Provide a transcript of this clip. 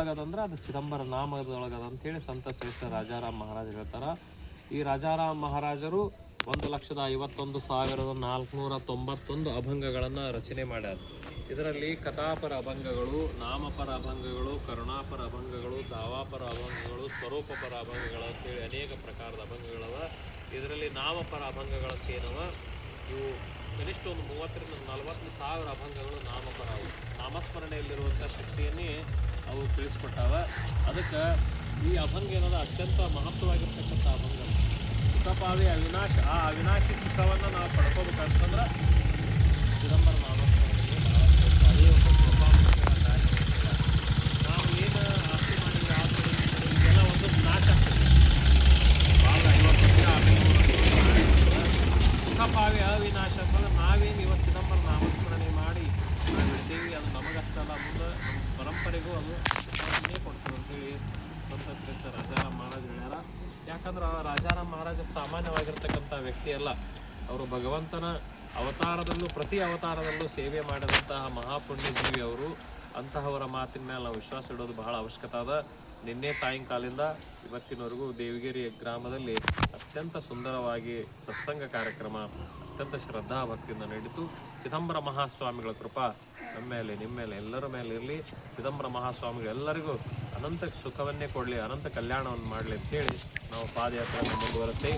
ಯಾವುದ್ರೊಳಗದಂದ್ರೆ ಅದು ಚಿದಂಬರ ನಾಮದೊಳಗದ ಅಂತೇಳಿ ಸಂತ ಶ್ರೇಷ್ಠ ರಾಜಾರಾಮ್ ಮಹಾರಾಜ್ ಹೇಳ್ತಾರೆ. ಈ ರಾಜಾರಾಮ್ ಮಹಾರಾಜರು 1,51,491 ಅಭಂಗಗಳನ್ನು ರಚನೆ ಮಾಡ್ಯಾರ. ಇದರಲ್ಲಿ ಕಥಾಪರ ಅಭಂಗಗಳು, ನಾಮಪರ ಅಭಂಗಗಳು, ಕರುಣಾಪರ ಅಭಂಗಗಳು, ದಾವಾಪರ ಅಭಂಗಗಳು, ಸ್ವರೂಪಪರ ಅಭಂಗಗಳು ಅಂತೇಳಿ ಅನೇಕ ಪ್ರಕಾರದ ಅಭಂಗಗಳವ. ಇದರಲ್ಲಿ ನಾಮಪರ ಅಭಂಗಗಳಂತ ಏನವ, ಇವು ಕನಿಷ್ಠ ಒಂದು 30,000-40,000 ಅಭಂಗಗಳು ನಾಮಪರ ಅವು. ನಾಮಸ್ಮರಣೆಯಲ್ಲಿರುವಂಥ ಶಕ್ತಿಯನ್ನೇ ಅವು ತಿಳಿಸ್ಕೊಟ್ಟಾವ. ಅದಕ್ಕೆ ಈ ಅಭಂಗ ಏನದ ಅತ್ಯಂತ ಮಹತ್ವವಾಗಿರ್ತಕ್ಕಂಥ ಅಭಂಗ. ಸುಖಪಾವಿ ಅವಿನಾಶ್, ಆ ಅವಿನಾಶಿ ಸುಖವನ್ನು ನಾವು ಪಡ್ಕೋಬೇಕಂತಂದ್ರೆ ಚಿದಂಬರ ನಾಮಸ್ಮರಣೆಗೆ ಅದೇ ಒಂದು ನಾವು ಏನು ಆಸ್ತಿ ಮಾಡಿದ್ರೆ ಆಸ್ತಿ ಇದೆಲ್ಲ ಒಂದು ನಾಶ ಆಗ್ತದೆ. ಭಾಳ 50 ವರ್ಷ ಸುಖಪಾವಿ ಅವಿನಾಶ ಅಂತಂದ್ರೆ ನಾವೇನು ಇವತ್ತು ಚಿದಂಬರ ನಾಮಸ್ಮರಣೆ ಮಾಡಿ ನಾವಿರ್ತೀವಿ, ಅದು ನಮಗಷ್ಟಲ್ಲ, ಮುಂದೆ ನಮ್ಮ ಪರಂಪರೆಗೂ ಅದು ಸುಖವನ್ನೇ ಕೊಡ್ತದೆ ಅಂತೇಳಿ ಸಂತ ಶ್ರೇಷ್ಠ ರಾಜಾರಾಮ್ ಮಹಾರಾಜ್ ಹೇಳ್ಯಾರ. ಯಾಕಂದ್ರೆ ರಾಜಾರಾಮ್ ಮಹಾರಾಜ ಸಾಮಾನ್ಯವಾಗಿರ್ತಕ್ಕಂಥ ವ್ಯಕ್ತಿ ಅಲ್ಲ. ಅವರು ಭಗವಂತನ ಅವತಾರದಲ್ಲೂ ಪ್ರತಿ ಅವತಾರದಲ್ಲೂ ಸೇವೆ ಮಾಡಿದಂತಹ ಮಹಾಪುಣ್ಯ ಜೀವಿ ಅವರು. ಅಂತಹವರ ಮಾತಿನ ಮೇಲೆ ನಾವು ವಿಶ್ವಾಸ ಇಡೋದು ಬಹಳ ಅವಶ್ಯಕತೆ ಅದ. ನಿನ್ನೆ ಸಾಯಂಕಾಲದಿಂದ ಇವತ್ತಿನವರೆಗೂ ದೇವಗಿರಿ ಗ್ರಾಮದಲ್ಲಿ ಅತ್ಯಂತ ಸುಂದರವಾಗಿ ಸತ್ಸಂಗ ಕಾರ್ಯಕ್ರಮ ಅತ್ಯಂತ ಶ್ರದ್ಧಾ ಭಕ್ತಿಯಿಂದ ನಡೀತು. ಚಿದಂಬರ ಮಹಾಸ್ವಾಮಿಗಳ ಕೃಪಾ ನಮ್ಮ ಮೇಲೆ, ನಿಮ್ಮ ಮೇಲೆ, ಎಲ್ಲರ ಮೇಲೆ ಇರಲಿ. ಚಿದಂಬರ ಮಹಾಸ್ವಾಮಿಗಳು ಎಲ್ಲರಿಗೂ ಅನಂತ ಸುಖವನ್ನೇ ಕೊಡಲಿ, ಅನಂತ ಕಲ್ಯಾಣವನ್ನು ಮಾಡಲಿ ಅಂತೇಳಿ ನಾವು ಪಾದಯಾತ್ರೆಯನ್ನು ಮುಂದುವರುತ್ತೆ.